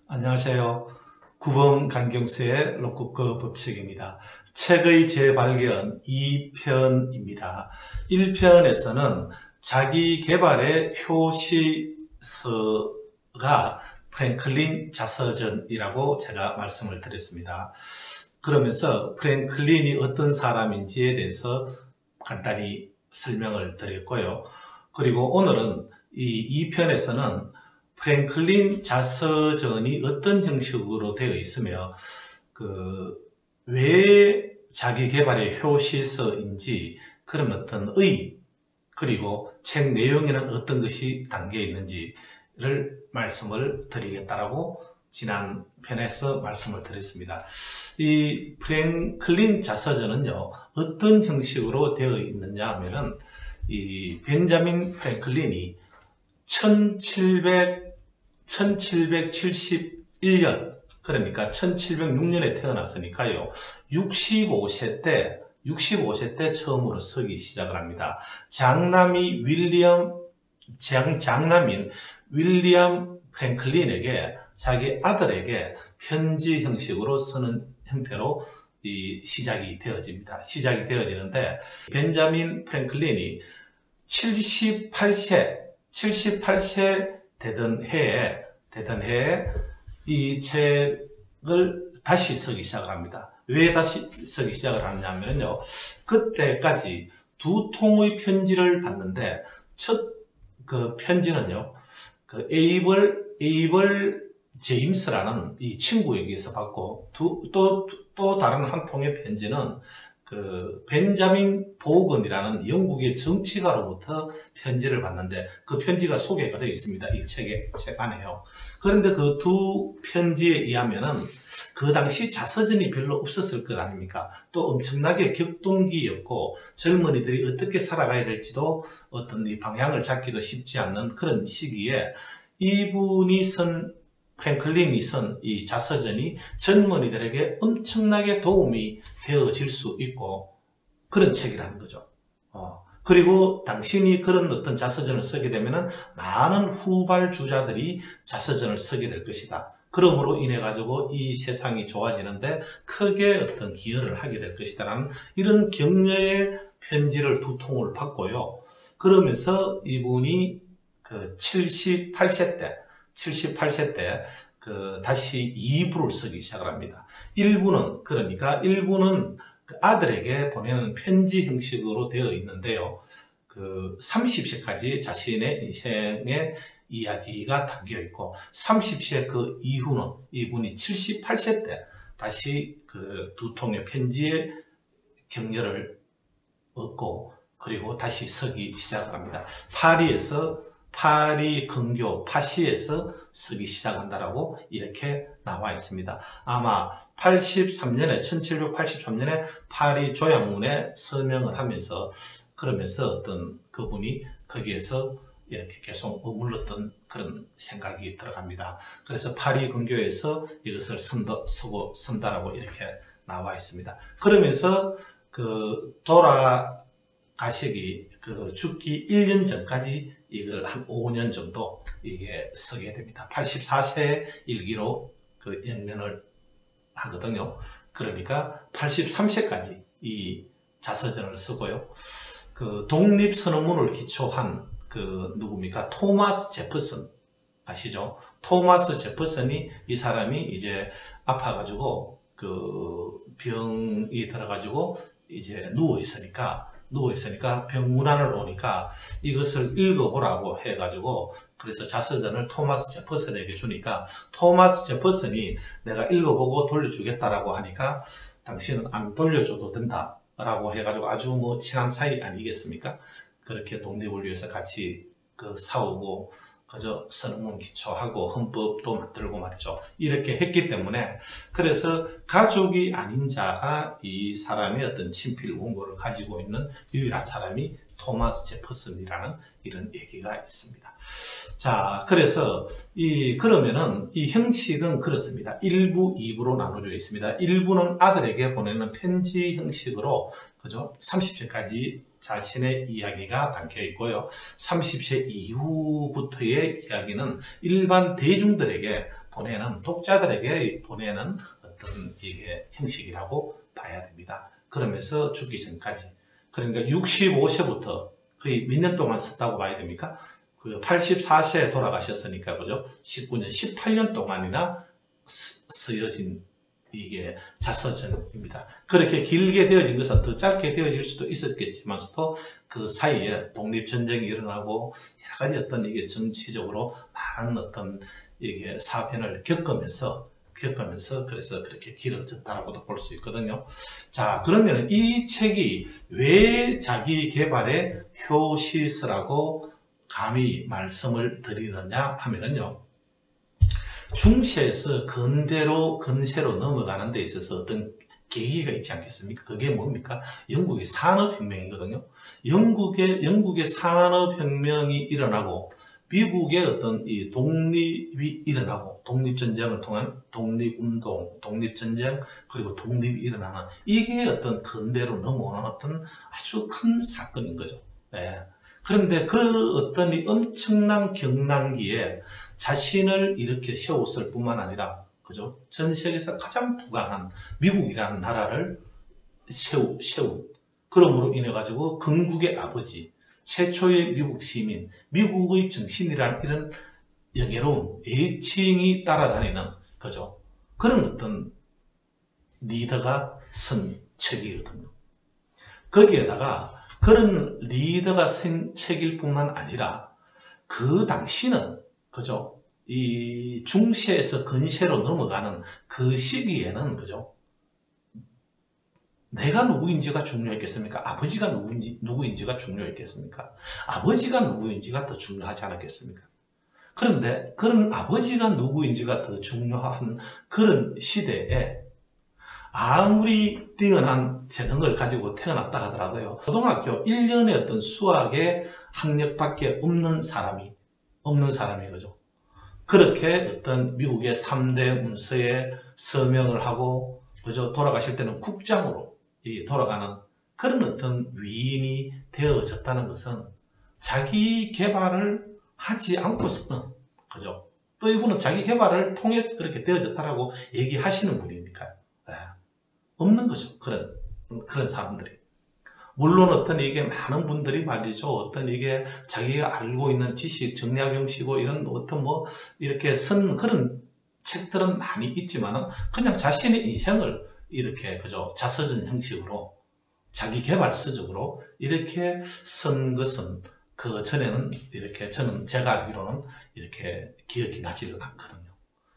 안녕하세요. 구범 강경수의 로쿠꺼 법칙입니다. 책의 재발견 2편입니다. 1편에서는 자기 개발의 효시서가 프랭클린 자서전이라고 제가 말씀을 드렸습니다. 그러면서 프랭클린이 어떤 사람인지에 대해서 간단히 설명을 드렸고요. 그리고 오늘은 이 2편에서는 프랭클린 자서전이 어떤 형식으로 되어 있으며 왜 자기 개발의 효시서인지 그런 어떤 그리고 책 내용에는 어떤 것이 담겨 있는지를 말씀을 드리겠다라고 지난 편에서 말씀을 드렸습니다. 이 프랭클린 자서전은요, 어떤 형식으로 되어 있느냐 하면은 이 벤자민 프랭클린이 1771년, 그러니까 1706년에 태어났으니까요, 65세 때 처음으로 쓰기 시작을 합니다. 장남인 윌리엄 프랭클린에게 자기 아들에게 편지 형식으로 쓰는 형태로 시작이 되어지는데, 벤자민 프랭클린이 78세 되던 해에 이 책을 다시 쓰기 시작을 합니다. 왜 다시 쓰기 시작을 하냐면요, 그때까지 두 통의 편지를 받는데, 첫 편지는요, 에이벌 제임스라는 이 친구에게서 받고, 또 다른 한 통의 편지는 벤자민 보건이라는 영국의 정치가로부터 편지를 받는데, 그 편지가 소개가 되어 있습니다. 이 책 안에요. 그런데 그 두 편지에 의하면은 그 당시 자서전이 별로 없었을 것 아닙니까? 또 엄청나게 격동기였고, 젊은이들이 어떻게 살아가야 될지도 어떤 이 방향을 잡기도 쉽지 않는 그런 시기에 프랭클린이 쓴 이 자서전이 젊은이들에게 엄청나게 도움이 되어질 수 있고, 그런 책이라는 거죠. 그리고 당신이 그런 어떤 자서전을 쓰게 되면은 많은 후발주자들이 자서전을 쓰게 될 것이다. 그러므로 인해 가지고 이 세상이 좋아지는데 크게 어떤 기여를 하게 될 것이다라는 이런 격려의 편지를 두 통을 받고요. 그러면서 이분이 78세 때 다시 2부를 쓰기 시작을 합니다. 1부는 그 아들에게 보내는 편지 형식으로 되어 있는데요. 30세까지 자신의 인생의 이야기가 담겨 있고, 30세 그 이후는 이분이 78세 때 다시 두 통의 편지의 격려를 얻고, 그리고 다시 쓰기 시작을 합니다. 파리 근교 파시에서 쓰기 시작한다라고 이렇게 나와 있습니다. 아마 1783년에 파리 조약문에 서명을 하면서, 그러면서 어떤 그분이 거기에서 이렇게 계속 머물렀던 그런 생각이 들어갑니다. 그래서 파리 근교에서 이것을 쓴다라고 이렇게 나와 있습니다. 그러면서 돌아가시기 죽기 1년 전까지 이걸 한 5년 정도 이게 쓰게 됩니다. 84세 일기로 연면을 하거든요. 그러니까 83세까지 이 자서전을 쓰고요. 독립선언문을 기초한 누굽니까? 토마스 제퍼슨 아시죠? 토마스 제퍼슨이, 이 사람이 이제 아파가지고 병이 들어가지고 이제 누워 있으니까 병문안을 오니까 이것을 읽어보라고 해가지고, 그래서 자서전을 토마스 제퍼슨에게 주니까 토마스 제퍼슨이 내가 읽어보고 돌려주겠다라고 하니까, 당신은 안 돌려줘도 된다 라고 해가지고 아주 친한 사이 아니겠습니까? 그렇게 독립을 위해서 같이 싸우고, 그저 선언문 기초하고 헌법도 만들고 말이죠. 이렇게 했기 때문에, 그래서 가족이 아닌 자가 이 사람의 어떤 친필 원고를 가지고 있는 유일한 사람이 토마스 제퍼슨이라는 이런 얘기가 있습니다. 자, 그래서 그러면은 이 형식은 그렇습니다. 1부, 2부로 나눠져 있습니다. 1부는 아들에게 보내는 편지 형식으로, 그죠? 30세까지 자신의 이야기가 담겨 있고요. 30세 이후부터의 이야기는 일반 대중들에게 보내는, 독자들에게 보내는 어떤 이게 형식이라고 봐야 됩니다. 그러면서 죽기 전까지. 그러니까 65세부터 거의 몇 년 동안 썼다고 봐야 됩니까? 그 84세에 돌아가셨으니까, 그죠? 19년, 18년 동안이나 쓰여진 이게 자서전입니다. 그렇게 길게 되어진 것은 더 짧게 되어질 수도 있었겠지만서도 그 사이에 독립전쟁이 일어나고 여러 가지 어떤 이게 정치적으로 많은 어떤 이게 사변을 겪으면서 그래서 그렇게 길어졌다라고도 볼 수 있거든요. 자, 그러면 이 책이 왜 자기 개발의 효시서라고 감히 말씀을 드리느냐 하면은요. 중세에서 근세로 넘어가는 데 있어서 어떤 계기가 있지 않겠습니까? 그게 뭡니까? 영국의 산업혁명이거든요. 영국의 산업혁명이 일어나고 미국의 어떤 이 독립이 일어나고 독립전쟁을 통한 독립운동, 독립전쟁 그리고 독립이 일어나는 이게 어떤 근대로 넘어오는 어떤 아주 큰 사건인 거죠. 네. 그런데 그 어떤 이 엄청난 경랑기에 자신을 이렇게 세웠을 뿐만 아니라, 그죠? 전 세계에서 가장 부강한 미국이라는 나라를 세운, 그러므로 인해가지고 건국의 아버지, 최초의 미국 시민, 미국의 정신이라는 이런 영예로운 애칭이 따라다니는, 그죠? 그런 어떤 리더가 쓴 책이거든요. 거기에다가 그런 리더가 쓴 책일 뿐만 아니라 그 당시는, 그죠? 이 중세에서 근세로 넘어가는 그 시기에는, 그죠? 내가 누구인지가 중요했겠습니까? 아버지가 누구인지가 중요했겠습니까? 아버지가 누구인지가 더 중요하지 않았겠습니까? 그런데 그런 아버지가 누구인지가 더 중요한 그런 시대에 아무리 뛰어난 재능을 가지고 태어났다 하더라도요, 고등학교 1년의 어떤 수학의 학력밖에 없는 사람이, 그죠? 그렇게 어떤 미국의 3대 문서에 서명을 하고, 그죠? 돌아가실 때는 국장으로 돌아가는 그런 어떤 위인이 되어졌다는 것은 자기 개발을 하지 않고서는, 그죠? 또 이분은 자기 개발을 통해서 그렇게 되어졌다라고 얘기하시는 분이니까요. 네. 없는 거죠. 그런 사람들이. 물론 어떤 이게 많은 분들이 말이죠. 어떤 이게 자기가 알고 있는 지식, 정약용시고 이런 어떤 뭐 이렇게 쓴 그런 책들은 많이 있지만은 그냥 자신의 인생을 이렇게 그저 자서전 형식으로 자기 개발서적으로 이렇게 쓴 것은 그 전에는 이렇게 제가 알기로는 이렇게 기억이 나지를 않거든요.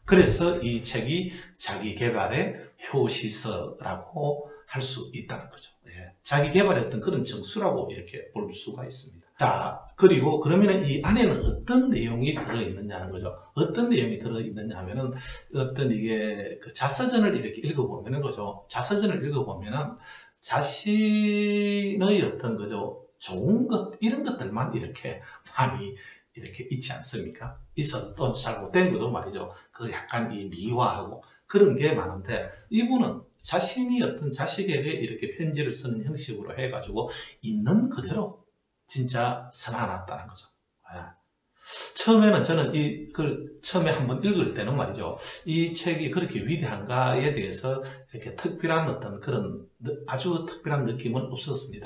그래서 이 책이 자기 개발의 효시서라고 할 수 있다는 거죠. 예. 자기 개발했던 그런 정수라고 이렇게 볼 수가 있습니다. 자, 그리고 그러면 이 안에는 어떤 내용이 들어있느냐는 거죠. 어떤 내용이 들어있느냐 하면은 어떤 이게 그 자서전을 이렇게 읽어보면은 거죠. 자서전을 읽어보면은 자신의 어떤 그죠. 좋은 것, 이런 것들만 이렇게 많이 이렇게 있지 않습니까? 있어도 또 잘못된 것도 말이죠. 그 약간 이 미화하고 그런 게 많은데 이분은 자신이 어떤 자식에게 이렇게 편지를 쓰는 형식으로 해가지고 있는 그대로 진짜 써놔놨다는 거죠. 처음에는 저는 이걸 처음에 한번 읽을 때는 말이죠. 이 책이 그렇게 위대한가에 대해서 이렇게 특별한 어떤 그런 아주 특별한 느낌은 없었는데,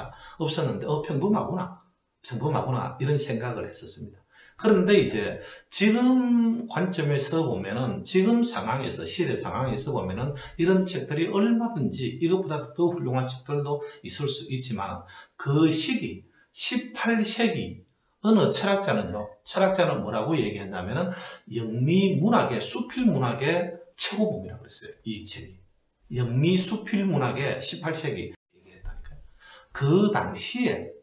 평범하구나, 이런 생각을 했었습니다. 그런데 이제 지금 관점에서 보면은, 지금 상황에서, 시대 상황에서 보면은 이런 책들이 얼마든지 이것보다 더 훌륭한 책들도 있을 수 있지만 그 시기, 18세기 어느 철학자는 뭐라고 얘기했냐면은 영미 문학의, 수필 문학의 최고봉이라고 그랬어요. 이 책이. 영미 수필 문학의 18세기 얘기했다니까요. 그 당시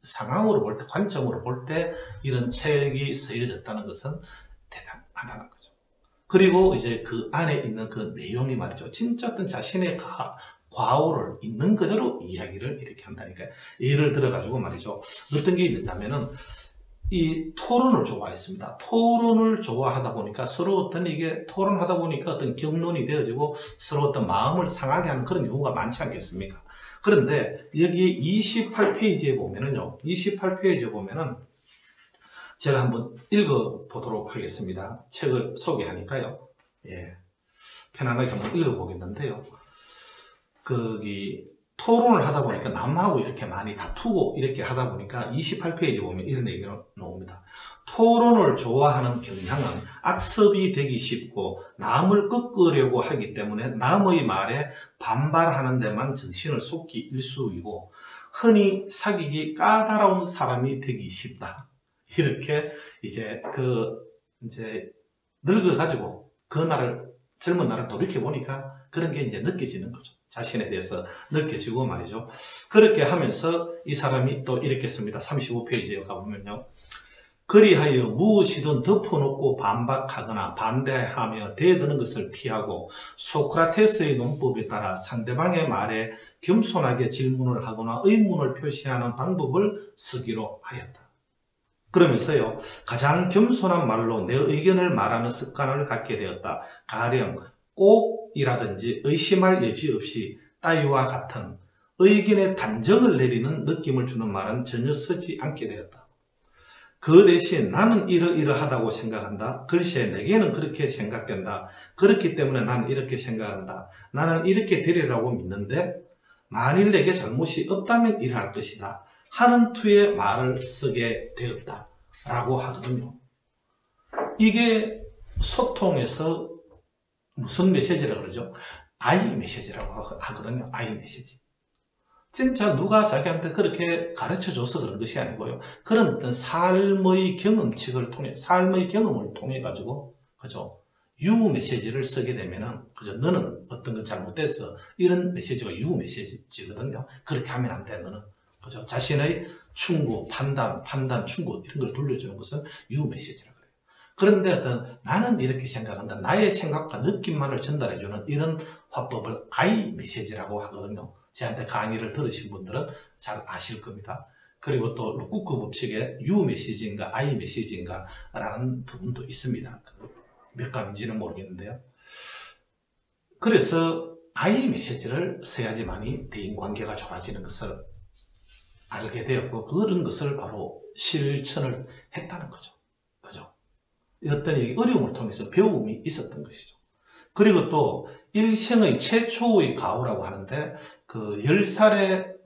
상황으로 볼 때, 관점으로 볼 때 이런 책이 쓰여졌다는 것은 대단하다는 거죠. 그리고 이제 그 안에 있는 그 내용이 말이죠. 진짜 어떤 자신의 과오를 있는 그대로 이야기를 이렇게 한다니까요. 예를 들어가지고 말이죠. 어떤 게 있냐면은 이 토론을 좋아했습니다. 토론을 좋아하다 보니까 서로 어떤 이게 토론하다 보니까 어떤 격론이 되어지고 서로 어떤 마음을 상하게 하는 그런 경우가 많지 않겠습니까? 그런데 여기 28페이지에 보면은요. 28페이지에 보면은 제가 한번 읽어보도록 하겠습니다. 책을 소개하니까요. 예, 편안하게 한번 읽어보겠는데요. 거기 토론을 하다 보니까 남하고 이렇게 많이 다투고 이렇게 하다 보니까 28페이지 보면 이런 얘기가 나옵니다. 토론을 좋아하는 경향은 악습이 되기 쉽고 남을 꺾으려고 하기 때문에 남의 말에 반발하는 데만 정신을 쏟기 일쑤이고 흔히 사귀기 까다로운 사람이 되기 쉽다. 이렇게 이제 늙어가지고 젊은 날을 돌이켜보니까 그런 게 이제 느껴지는 거죠. 자신에 대해서 느껴지고 말이죠. 그렇게 하면서 이 사람이 또 이렇게 씁니다. 35페이지에 가보면요. 그리하여 무엇이든 덮어놓고 반박하거나 반대하며 대드는 것을 피하고 소크라테스의 논법에 따라 상대방의 말에 겸손하게 질문을 하거나 의문을 표시하는 방법을 쓰기로 하였다. 그러면서요, 가장 겸손한 말로 내 의견을 말하는 습관을 갖게 되었다. 가령 꼭이라든지 의심할 여지 없이 따위와 같은 의견의 단정을 내리는 느낌을 주는 말은 전혀 쓰지 않게 되었다. 그 대신 나는 이러이러하다고 생각한다. 글쎄 내게는 그렇게 생각된다. 그렇기 때문에 나는 이렇게 생각한다. 나는 이렇게 되리라고 믿는데 만일 내게 잘못이 없다면 이러할 것이다. 하는 투의 말을 쓰게 되었다. 라고 하거든요. 이게 소통에서 무슨 메시지라고 그러죠? I 메시지라고 하거든요. I 메시지. 진짜 누가 자기한테 그렇게 가르쳐줘서 그런 것이 아니고요. 그런 어떤 삶의 경험칙을 통해, 삶의 경험을 통해 가지고, 그죠? 유 메시지를 쓰게 되면은, 그죠? 너는 어떤 건 잘못됐어. 이런 메시지가 유 메시지거든요. 그렇게 하면 안 돼, 너는. 그죠? 자신의 충고, 판단, 충고, 이런 걸 돌려주는 것은 유 메시지라고 그래요. 그런데 어떤 나는 이렇게 생각한다. 나의 생각과 느낌만을 전달해주는 이런 화법을 I 메시지라고 하거든요. 저한테 강의를 들으신 분들은 잘 아실 겁니다. 그리고 또 룩쿠크 법칙에 U 메시지인가 I 메시지인가 라는 부분도 있습니다. 몇 감인지는 모르겠는데요. 그래서 I 메시지를 써야지만이 대인관계가 좋아지는 것을 알게 되었고 그런 것을 바로 실천을 했다는 거죠. 그죠? 어떤 어려움을 통해서 배움이 있었던 것이죠. 그리고 또 일생의 최초의 가오라고 하는데 그 10살에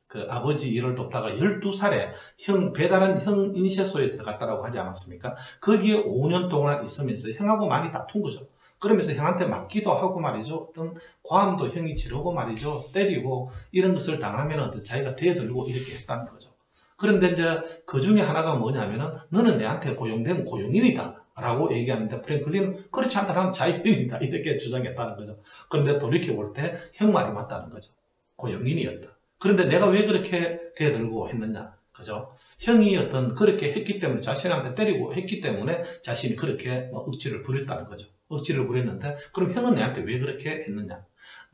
그 아버지 일을 돕다가 12살에 배다른 형 인쇄소에 들어갔다라고 하지 않았습니까? 거기에 5년 동안 있으면서 형하고 많이 다툰 거죠. 그러면서 형한테 맞기도 하고 말이죠. 어떤 과음도 형이 지르고 말이죠. 때리고 이런 것을 당하면 자기가 대들고 이렇게 했다는 거죠. 그런데 이제 그 중에 하나가 뭐냐면은 너는 내한테 고용된 고용인이다. 라고 얘기하는데 프랭클린은 그렇지 않다. 나는 자유인이다. 이렇게 주장했다는 거죠. 그런데 돌이켜볼 때 형 말이 맞다는 거죠. 고용인이었다. 그런데 내가 왜 그렇게 대들고 했느냐. 그죠? 형이 그렇게 했기 때문에 자신한테 때리고 했기 때문에 자신이 그렇게 억지를 부렸다는 거죠. 억지를 부렸는데 그럼 형은 내한테 왜 그렇게 했느냐.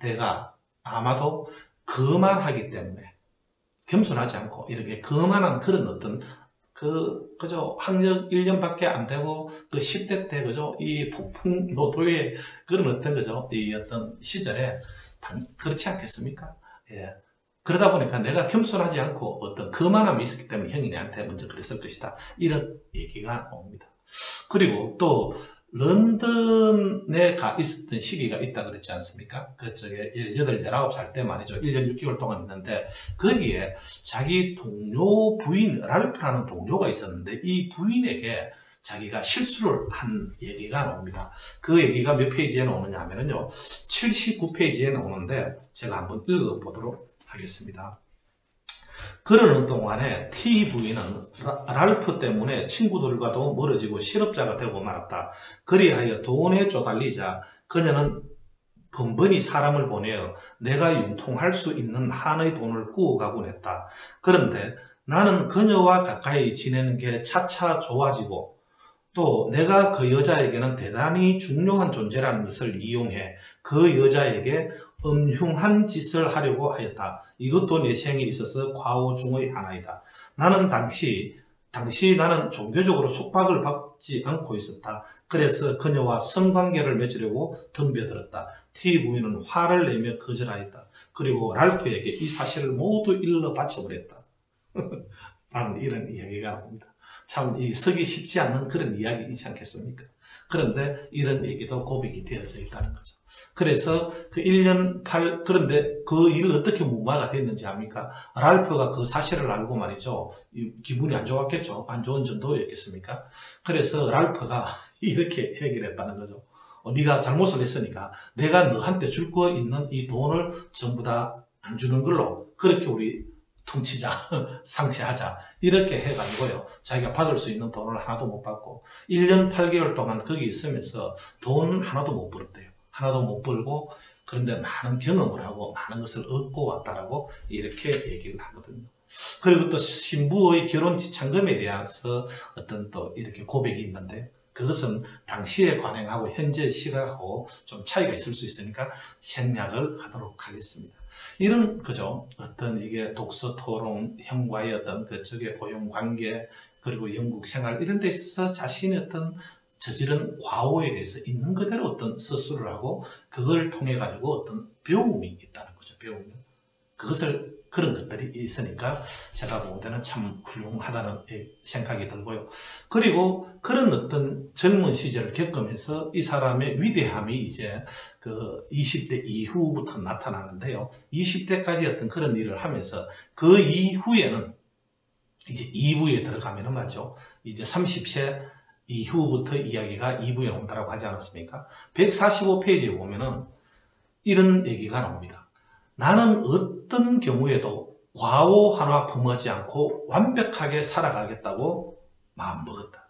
내가 아마도 거만하기 때문에 겸손하지 않고 이렇게 거만한 그런 그죠? 학력 1년밖에 안 되고, 10대 때, 그죠? 이 폭풍 노도의 그런 그죠? 이 시절에, 그렇지 않겠습니까? 예. 그러다 보니까 내가 겸손하지 않고 거만함이 있었기 때문에 형이 내한테 먼저 그랬을 것이다. 이런 얘기가 나옵니다. 그리고 또, 런던에 있었던 시기가 있다 그랬지 않습니까? 그쪽에 18, 19살 때 말이죠. 1년 6개월 동안 있는데 거기에 자기 동료 부인, 랄프라는 동료가 있었는데 이 부인에게 자기가 실수를 한 얘기가 나옵니다. 그 얘기가 몇 페이지에 나오느냐 하면요. 79페이지에 나오는데 제가 한번 읽어보도록 하겠습니다. 그러는 동안에 T 부인은 랄프 때문에 친구들과도 멀어지고 실업자가 되고 말았다. 그리하여 돈에 쪼달리자 그녀는 번번이 사람을 보내어 내가 융통할 수 있는 한의 돈을 구워가곤 했다. 그런데 나는 그녀와 가까이 지내는 게 차차 좋아지고 또 내가 그 여자에게는 대단히 중요한 존재라는 것을 이용해 그 여자에게 음흉한 짓을 하려고 하였다. 이것도 내 생에 있어서 과오 중의 하나이다. 나는 나는 종교적으로 속박을 받지 않고 있었다. 그래서 그녀와 성관계를 맺으려고 덤벼들었다. T 부인은 화를 내며 거절하였다. 그리고 랄프에게 이 사실을 모두 일러 바쳐버렸다. 라는 이런 이야기가 나옵니다. 참 서기 쉽지 않는 그런 이야기이지 않겠습니까? 그런데 이런 얘기도 고백이 되어져 있다는 거죠. 그래서 그 1년 8, 그런데 그 일을 어떻게 무마가 됐는지 압니까? 랄프가 그 사실을 알고 말이죠. 기분이 안 좋았겠죠. 안 좋은 정도였겠습니까? 그래서 랄프가 이렇게 얘기를 했다는 거죠. 네가 잘못을 했으니까 내가 너한테 줄 거 있는 이 돈을 전부 다 안 주는 걸로 그렇게 우리 퉁치자, 상쇄하자 이렇게 해가지고요. 자기가 받을 수 있는 돈을 하나도 못 받고 1년 8개월 동안 거기 있으면서 돈 하나도 못 벌었대요. 하나도 못 벌고 그런데 많은 경험을 하고 많은 것을 얻고 왔다라고 이렇게 얘기를 하거든요. 그리고 또 신부의 결혼 지참금에 대해서 어떤 또 이렇게 고백이 있는데 그것은 당시에 관행하고 현재 시각하고 좀 차이가 있을 수 있으니까 생략을 하도록 하겠습니다. 이런 그죠 어떤 이게 독서 토론 형과의 어떤 그쪽의 고용 관계 그리고 영국 생활 이런 데 있어서 자신의 어떤 저지른 과오에 대해서 있는 그대로 어떤 서술을 하고 그걸 통해 가지고 어떤 배움이 있다는 거죠. 배움. 그것을 그런 것들이 있으니까 제가 볼 때는 참 훌륭하다는 생각이 들고요. 그리고 그런 어떤 젊은 시절을 겪으면서 이 사람의 위대함이 이제 그 20대 이후부터 나타나는데요. 20대까지 어떤 그런 일을 하면서 그 이후에는 이제 2부에 들어가면은 맞죠. 이제 30세 이후부터 이야기가 2부에 온다라고 하지 않았습니까? 145페이지에 보면은 이런 얘기가 나옵니다. 나는 어떤 경우에도 과오 하나 범하지 않고 완벽하게 살아가겠다고 마음먹었다.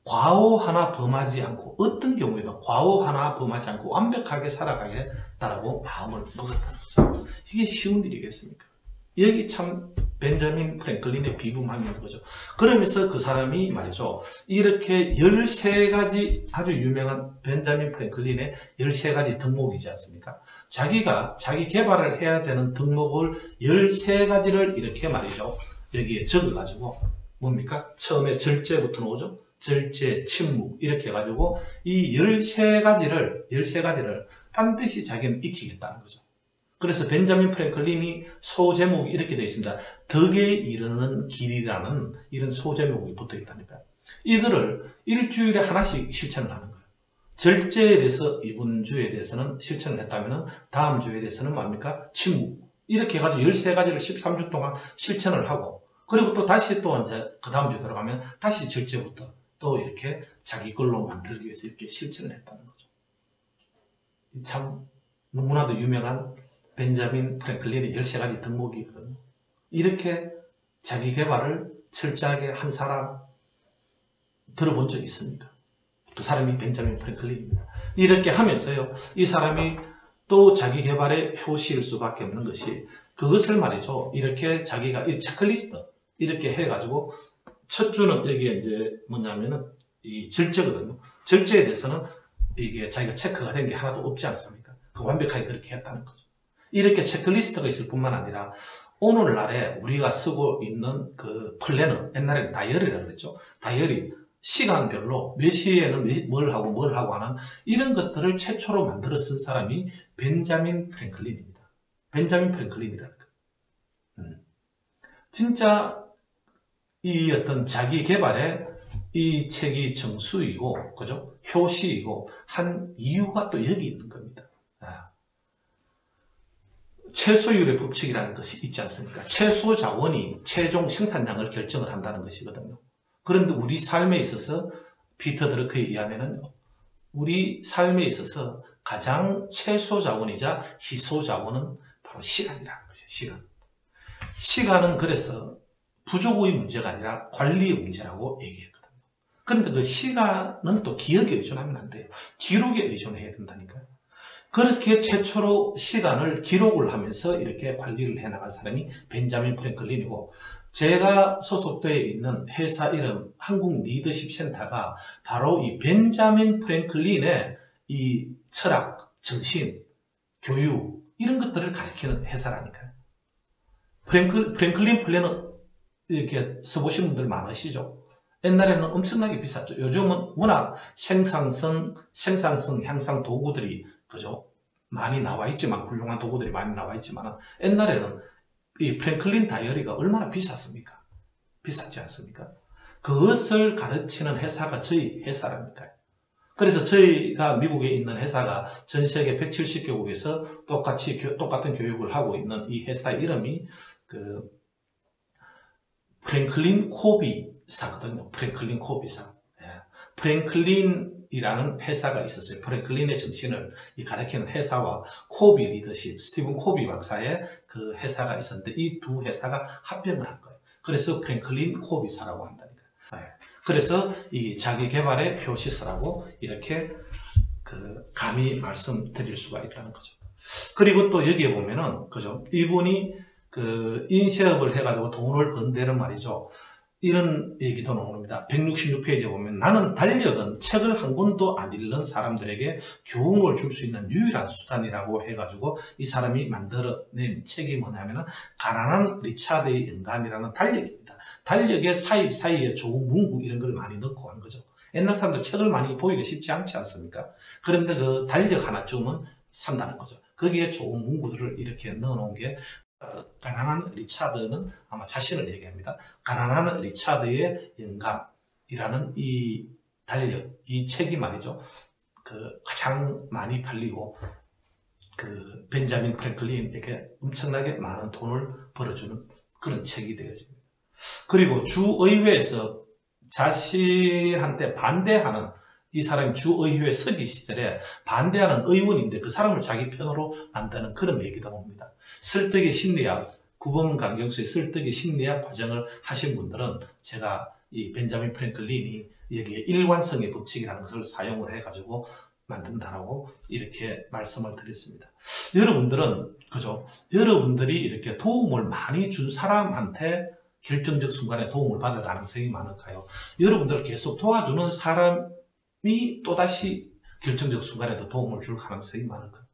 과오 하나 범하지 않고 어떤 경우에도 과오 하나 범하지 않고 완벽하게 살아가겠다라고 마음을 먹었다는 거죠. 이게 쉬운 일이겠습니까? 여기 참 벤자민 프랭클린의 비범함이 있는 거죠. 그러면서 그 사람이 말이죠. 이렇게 13가지 아주 유명한 벤자민 프랭클린의 13가지 덕목이지 않습니까? 자기가 자기 개발을 해야 되는 덕목을 13가지를 이렇게 말이죠. 여기에 적어가지고 뭡니까? 처음에 절제부터 나오죠. 절제, 침묵 이렇게 해가지고 이 13가지를 반드시 자기는 익히겠다는 거죠. 그래서 벤자민 프랭클린이 소제목이 이렇게 되어 있습니다. 덕에 이르는 길이라는 이런 소제목이 붙어 있다니까요. 이거를 일주일에 하나씩 실천을 하는 거예요. 절제에 대해서 이번 주에 대해서는 실천을 했다면 다음 주에 대해서는 뭡니까? 침묵. 이렇게 해가지고 13가지를 13주 동안 실천을 하고 그리고 또 다시 또 이제 그 다음 주에 들어가면 다시 절제부터 또 이렇게 자기 걸로 만들기 위해서 이렇게 실천을 했다는 거죠. 참 너무나도 유명한 벤자민 프랭클린의 13가지 덕목이거든요. 이렇게 자기 개발을 철저하게 한 사람 들어본 적이 있습니까? 그 사람이 벤자민 프랭클린입니다. 이렇게 하면서요, 이 사람이 또 자기 개발의 효시일 수밖에 없는 것이 그것을 말이죠. 이렇게 자기가 이 체크리스트 이렇게 해가지고 첫 주는 여기에 이제 뭐냐면은 이 절제거든요. 절제에 대해서는 이게 자기가 체크가 된 게 하나도 없지 않습니까? 그 완벽하게 그렇게 했다는 거죠. 이렇게 체크리스트가 있을 뿐만 아니라 오늘날에 우리가 쓰고 있는 그 플래너, 옛날에는 다이어리라고 그랬죠. 다이어리, 시간별로 몇 시에는 뭘 하고 하는 이런 것들을 최초로 만들어 쓴 사람이 벤자민 프랭클린입니다. 벤자민 프랭클린이라는 거예요. 진짜 이 어떤 자기 개발에 이 책이 정수이고, 그죠? 효시이고, 한 이유가 또 여기 있는 겁니다. 최소율의 법칙이라는 것이 있지 않습니까? 최소 자원이 최종 생산량을 결정을 한다는 것이거든요. 그런데 우리 삶에 있어서 피터 드러크에 의하면은 우리 삶에 있어서 가장 최소 자원이자 희소 자원은 바로 시간이라는 것이에요. 시간. 시간은 그래서 부족의 문제가 아니라 관리의 문제라고 얘기했거든요. 그런데 그 시간은 또 기억에 의존하면 안 돼요. 기록에 의존해야 된다니까요. 그렇게 최초로 시간을 기록을 하면서 이렇게 관리를 해나갈 사람이 벤자민 프랭클린이고, 제가 소속되어 있는 회사 이름 한국 리더십 센터가 바로 이 벤자민 프랭클린의 이 철학, 정신, 교육 이런 것들을 가르치는 회사라니까요. 프랭클린 플래너 이렇게 써보신 분들 많으시죠? 옛날에는 엄청나게 비쌌죠. 요즘은 워낙 생산성 향상 도구들이 그죠? 많이 나와 있지만, 훌륭한 도구들이 많이 나와 있지만, 옛날에는 이 프랭클린 다이어리가 얼마나 비쌌습니까? 비싸지 않습니까? 그것을 가르치는 회사가 저희 회사라니까요. 그래서 저희가 미국에 있는 회사가 전 세계 170개국에서 똑같은 교육을 하고 있는 이 회사 이름이 프랭클린 코비사거든요. 프랭클린 코비사. 예. 프랭클린이라는 회사가 있었어요. 프랭클린의 정신을 가르치는 회사와 코비 리더십, 스티븐 코비 박사의 그 회사가 있었는데 이 두 회사가 합병을 한 거예요. 그래서 프랭클린 코비사라고 한다니까요. 예. 그래서 이 자기 개발의 효시서라고 이렇게 감히 말씀드릴 수가 있다는 거죠. 그리고 또 여기에 보면은, 그죠? 이분이 인쇄업을 해가지고 돈을 번다는 말이죠. 이런 얘기도 나옵니다. 166페이지에 보면 나는 달력은 책을 한 권도 안 읽는 사람들에게 교훈을 줄 수 있는 유일한 수단이라고 해가지고 이 사람이 만들어낸 책이 뭐냐면은 가난한 리차드의 영감이라는 달력입니다. 달력에 사이사이에 좋은 문구 이런 걸 많이 넣고 한 거죠. 옛날 사람들 책을 많이 보기가 쉽지 않지 않습니까? 그런데 그 달력 하나쯤은 산다는 거죠. 거기에 좋은 문구들을 이렇게 넣어놓은 게 가난한 리차드는 아마 자신을 얘기합니다. 가난한 리차드의 영감이라는 이 달력, 이 책이 말이죠. 가장 많이 팔리고 벤자민 프랭클린에게 엄청나게 많은 돈을 벌어주는 그런 책이 되어집니다. 그리고 주의회에서 자신한테 반대하는 이 사람이 주의회 서기 시절에 반대하는 의원인데 그 사람을 자기 편으로 만드는 그런 얘기도 옵니다. 설득의 심리학, 구범강경수의 설득의 심리학 과정을 하신 분들은 제가 이 벤자민 프랭클린이 여기에 일관성의 법칙이라는 것을 사용을 해가지고 만든다라고 이렇게 말씀을 드렸습니다. 여러분들은, 그죠? 여러분들이 이렇게 도움을 많이 준 사람한테 결정적 순간에 도움을 받을 가능성이 많을까요? 여러분들을 계속 도와주는 사람이 또다시 결정적 순간에도 도움을 줄 가능성이 많을까요?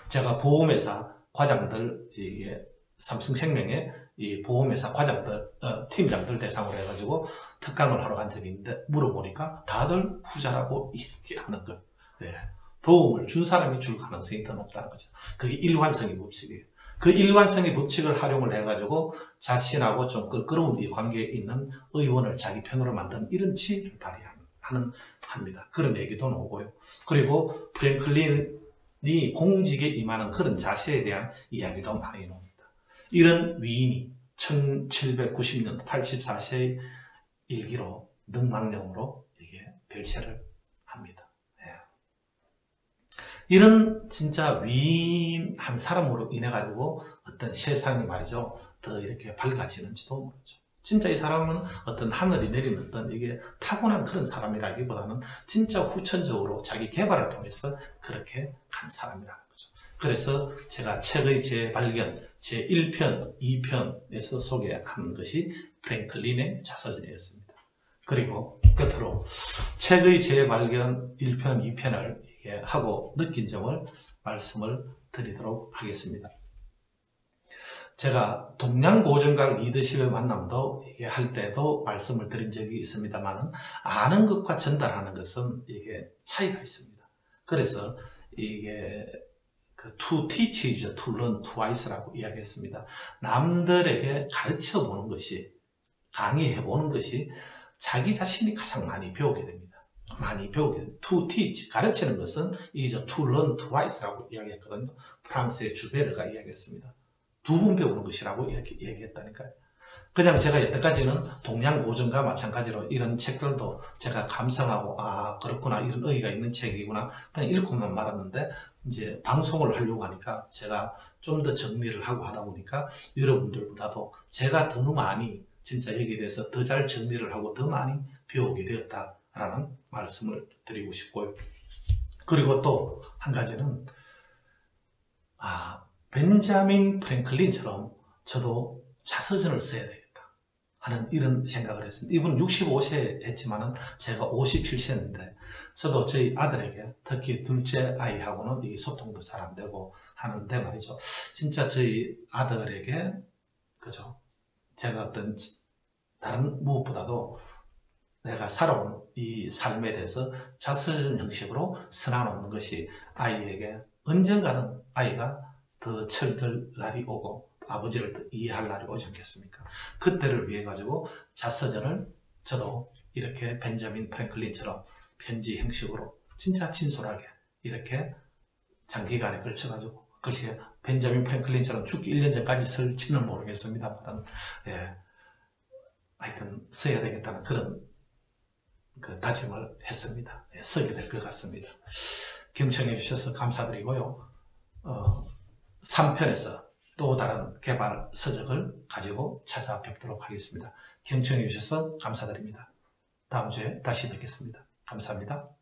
제가 보험회사 과장들, 이게 삼성생명의 이 보험회사 과장들, 팀장들 대상으로 해가지고 특강을 하러 간 적이 있는데 물어보니까 다들 후자라고 이렇게 하는 거예요. 네. 도움을 준 사람이 줄 가능성이 더 높다는 거죠. 그게 일관성의 법칙이에요. 그 일관성의 법칙을 활용을 해가지고 자신하고 좀 껄끄러운 이 관계에 있는 의원을 자기 편으로 만드는 이런 지혜를 합니다. 그런 얘기도 나오고요. 그리고 프랭클린이 공직에 임하는 그런 자세에 대한 이야기도 많이 나옵니다. 이런 위인이 1790년 84세의 일기로 능망령으로 이게 별세를 합니다. 이런 진짜 위인한 사람으로 인해 가지고 어떤 세상이 말이죠 더 이렇게 밝아지는지도 모르죠. 진짜 이 사람은 어떤 하늘이 내린 어떤 이게 타고난 그런 사람이라기보다는 진짜 후천적으로 자기 개발을 통해서 그렇게 간 사람이라는 거죠. 그래서 제가 책의 재발견 제1편, 2편에서 소개한 것이 프랭클린의 자서전이었습니다. 그리고 끝으로 책의 재발견 1편, 2편을 하고 느낀 점을 말씀을 드리도록 하겠습니다. 제가 동양고정과 리더십의 만남도 할 때도 말씀을 드린 적이 있습니다만 아는 것과 전달하는 것은 이게 차이가 있습니다. 그래서 이게 to teach is to learn twice라고 이야기했습니다. 남들에게 가르쳐 보는 것이, 강의해 보는 것이 자기 자신이 가장 많이 배우게 됩니다. to teach, 가르치는 것은 이제 to learn twice라고 이야기했거든요. 프랑스의 주베르가 이야기했습니다. 두 번 배우는 것이라고 이렇게 얘기했다니까요. 그냥 제가 여태까지는 동양고전과 마찬가지로 이런 책들도 제가 감상하고 그렇구나, 이런 의의가 있는 책이구나 그냥 읽고만 말았는데 이제 방송을 하려고 하니까 제가 좀 더 정리를 하고 하다 보니까 여러분들보다도 제가 더 많이 진짜 여기에 대해서 더 잘 정리를 하고 더 많이 배우게 되었다라는 말씀을 드리고 싶고요. 그리고 또 한 가지는 벤자민 프랭클린처럼 저도 자서전을 써야 되겠다 하는 이런 생각을 했습니다. 이분은 65세 했지만은 제가 57세인데 저도 저희 아들에게, 특히 둘째 아이하고는 이게 소통도 잘 안 되고 하는데 말이죠. 진짜 저희 아들에게, 그죠? 제가 어떤 다른 무엇보다도 내가 살아온 이 삶에 대해서 자서전 형식으로 써놔놓는 것이 아이에게 언젠가는 아이가 더 철들 날이 오고 아버지를 이해할 날이 오지 않겠습니까? 그때를 위해 가지고 자서전을 저도 이렇게 벤자민 프랭클린처럼 편지 형식으로 진짜 진솔하게 이렇게 장기간에 걸쳐가지고, 글쎄 벤자민 프랭클린처럼 죽기 1년 전까지 쓸지는 모르겠습니다만, 예, 하여튼 써야 되겠다는 그런 다짐을 했습니다. 예, 쓰게 될 것 같습니다. 경청해 주셔서 감사드리고요. 3편에서 또 다른 개발 서적을 가지고 찾아뵙도록 하겠습니다. 경청해 주셔서 감사드립니다. 다음 주에 다시 뵙겠습니다. 감사합니다.